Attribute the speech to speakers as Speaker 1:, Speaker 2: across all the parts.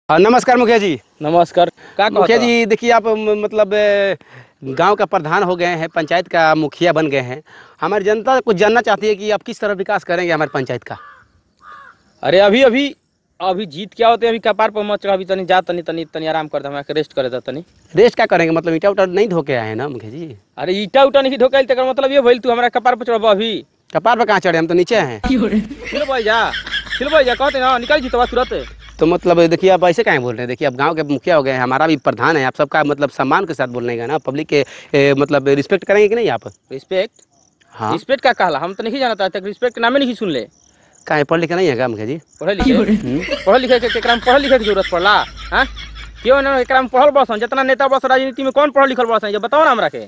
Speaker 1: हाँ नमस्कार मुखिया जी।
Speaker 2: नमस्कार। क्या
Speaker 1: मुखिया जी देखिए आप मतलब गांव का प्रधान हो गए हैं, पंचायत का मुखिया बन गए हैं। हमारी जनता कुछ जानना चाहती है कि आप किस तरह विकास करेंगे हमारे पंचायत का।
Speaker 2: अरे अभी अभी अभी जीत क्या होते अभी कपार पर मच अभी तनी जा तनी तनी तनी आराम कर दे रेस्ट करे दे तनी।
Speaker 1: रेस्ट क्या करेंगे मतलब ईटा उटा नहीं धो के आए हैं ना मुखिया जी।
Speaker 2: अरे ईटा उटा नहीं ढोकाइल तकर मतलब ये भइल तू हमरा कपार पर चढ़बा अभी।
Speaker 1: कपार पर कहाँ चढ़े, हम तो नीचे हैं।
Speaker 2: चिल भाई जा कहते ना निकल जी तो तुरंत।
Speaker 1: तो मतलब देखिए आप ऐसे काहे बोल रहे हैं। देखिए आप गांव के मुखिया हो गए हैं, हमारा भी प्रधान है, आप सबका मतलब सम्मान के साथ बोलने का ना। पब्लिक के मतलब रिस्पेक्ट करेंगे कि नहीं आप।
Speaker 2: रिस्पेक्ट?
Speaker 1: हाँ
Speaker 2: रिस्पेक्ट का कहला हम तो नहीं जानता तक रिस्पेक्ट के नामे नहीं सुन ले।
Speaker 1: काहे पढ़ लिखा नहीं है क्या मुखिया जी।
Speaker 2: पढ़े लिखे के पढ़े लिखे की जरूरत पड़ला। हाँ क्यों ना एकरा में पढ़ल बस जितना नेता बस राजनीति में कौन पढ़ल लिखल बस ये बताओ ना हमरा के।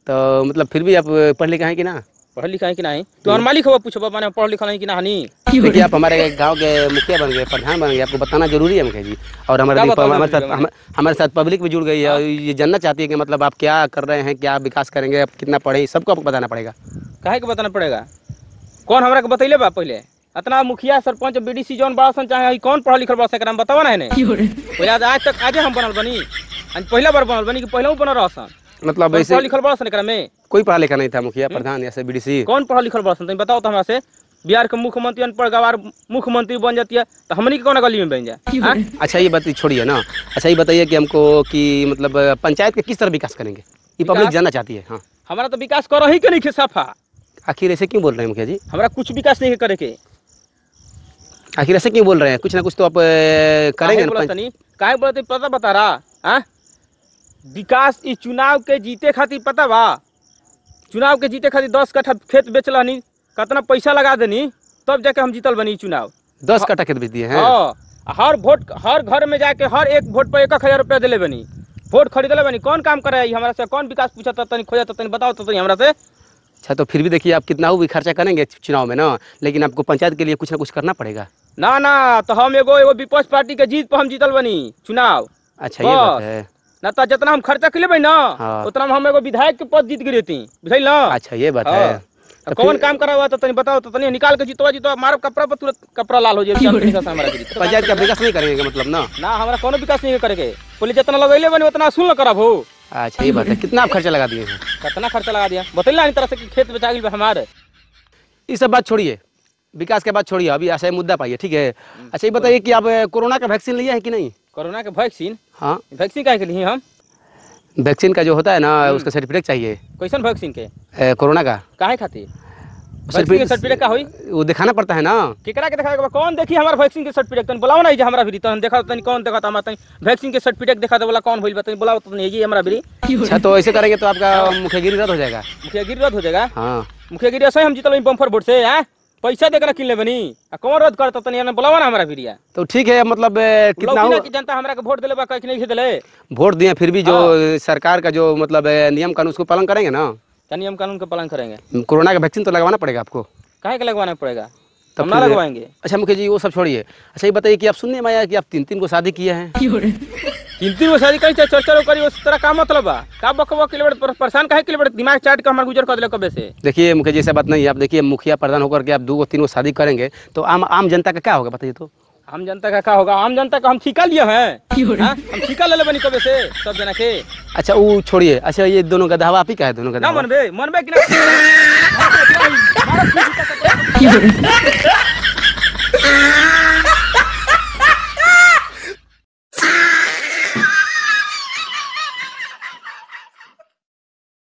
Speaker 1: तो मतलब फिर भी आप पढ़ लिखा है कि ना।
Speaker 2: पढ़ल लिखा है कि नहीं तो और मालिक हो पूछो मैंने पढ़ लिखा नहीं कि नहीं।
Speaker 1: देखिए आप हमारे गांव के मुखिया बन गए, प्रधान बन गए, आपको बताना जरूरी है मुखिया जी। और हमारे साथ पब्लिक भी जुड़ गई है और ये जानना चाहती है कि मतलब आप क्या कर रहे हैं, क्या विकास करेंगे, आप कितना पढ़े, सबको आपको बताना पड़ेगा। काहे
Speaker 2: को बताना पड़ेगा? कौन हमरा के बतैले बा पहले इतना मुखिया सरपंच बीडीसी जौन बासन चाहे कौन पढ़ल लिखल बस एकरा में बतावा ना है पहले आज तक आजे हम बनल बनी पहला बार बनल बनी कि पहले बनल रहसन मतलब ऐसे पढ़ल लिखल बसन एकरा में कोई पढ़ा लिखा नहीं था मुखिया प्रधान या बीडीसी कौन पढ़ल लिखल बसन तुम बताओ तो हमरा से। बिहार के मुख्यमंत्री अनपढ़ गवार मुख्यमंत्री बन जाती है तो हमनी के कौन गली में बन जाए। अच्छा ये बात छोड़िए ना। अच्छा ये बताइए कि हमको कि मतलब पंचायत के किस तरह विकास करेंगे ये पब्लिक जानना चाहती है। हाँ हमारा तो विकास कर ही के नहीं सफा। आखिर ऐसे क्यों बोल रहे हैं मुखिया जी। हमारा कुछ विकास नहीं करे के। आखिर ऐसे क्यों बोल रहे हैं, कुछ ना कुछ तो आप करेंगे। काहे बोलते पता बता रहा विकास इस चुनाव के जीते खातिर पता बा। चुनाव के जीते खातिर 10 कट्ठा खेत बेचलनी कितना पैसा लगा देनी तब जाके हम जीतल बनी चुनाव। 10 कट्ठा खेत बेच दिए हैं। हर वोट हर घर में जाके हर एक वोट पर 1,000 रुपया दिले बनी। वोट खरीदले बनी कौन काम करे हमारा से कौन विकास पूछा तनी खोजा तनी बताओ तो हमरा से। अच्छा तो फिर भी देखिए आप कितना भी खर्चा करेंगे चुनाव में ना, लेकिन आपको पंचायत के लिए कुछ ना कुछ करना पड़ेगा ना। ना तो हम एगो विपक्ष पार्टी के जीत पर हम जीतल बनी चुनाव। अच्छा ये बात है ना। तो जितना हम खर्चा कर लेबै ना उतना हम एगो विधायक के पद जीत गई थी बुझल ना। अच्छा ये बात है। तो कौन काम करा हुआ तो तनी बताओ तो तनी निकाल के जीतवा मारो कपड़ा पर तुरंत कपड़ा लाल हो जाए। पंचायत का विकास नहीं करेंगे मतलब ना हमारा कोनो विकास नहीं करेंगे। पहले जितना लगैले बनी उतना सुन करब हो। अच्छा ये बात है। कितना आप खर्चा लगा दिए हैं? कितना खर्चा लगा दिया बतैला नहीं तरह से कि खेत बेचा गई हमारे। ये सब बात छोड़िए, विकास के बात छोड़िए, अभी ऐसा मुद्दा पाइए ठीक है। अच्छा ये बताइए कि आप कोरोना का वैक्सीन लिया है कि नहीं। कोरोना का वैक्सीन? हाँ वैक्सीन काहे के लिए हम वैक्सीन का जो होता है ना उसका सर्टिफिकेट चाहिए। कैसन वैक्सीन के? कोरोना का काहे खातिर सर्टिफिकेट का होई वो दिखाना पड़ता है ना। केकरा के दिखाएगा कौन देखी हमारा वैक्सीन के सर्टिफिकेट तनी बुलाओ ना। हमरा भी तनी देखा तनी कौन देखा हमरा तनी वैक्सीन के सर्टिफिकेट दिखा दे बोला कौन होइल बा तनी बुलाओ तो नहीं ये हमरा भी। अच्छा तो ऐसे करेंगे तो आपका मुखियागिरी रद्द हो जाएगा। मुखियागिरी रद्द हो जाएगा? हां मुखियागिरी ऐसे हम जीतल बम्फर वोट से हैं पैसा देकर किन ले बनी कौन रद्द करता तनी बुलावा ना हमरा भी। तो ठीक है मतलब कितना जनता हमरा के वोट देले बा कहीं नहीं देले वोट दिए फिर भी जो सरकार का जो मतलब नियम कानून उसको पालन करेंगे ना। क्या नियम कानून का पालन करेंगे? कोरोना का वैक्सीन तो लगवाना पड़ेगा आपको। काहे का लगवाना पड़ेगा? तब ना लगवाएंगे। अच्छा मुखिया जी वो सब छोड़िए। अच्छा ये बताइए कि आप सुनने में आया कि आप 3 को शादी किए हैं। 3 को शादी कहीं चर्चा करी उस तरह का मतलब बा का बकवा के लिए परेशान काहे के लिए दिमाग चाट के हमारा गुजर कर दिले कबे से। देखिए मुखिया जी ऐसा बात नहीं है। आप देखिए मुखिया प्रधान होकर के आप 2 3 शादी करेंगे तो आम जनता का क्या होगा बताइए तो। आम जनता का क्या होगा? आम जनता का हम ठिका लिए हैं। हम ठिका ले बनी कबे से सब जना के। अच्छा वो छोड़िए। अच्छा ये दोनों का दावा आप ही का है? दोनों का ना मनबे कि ना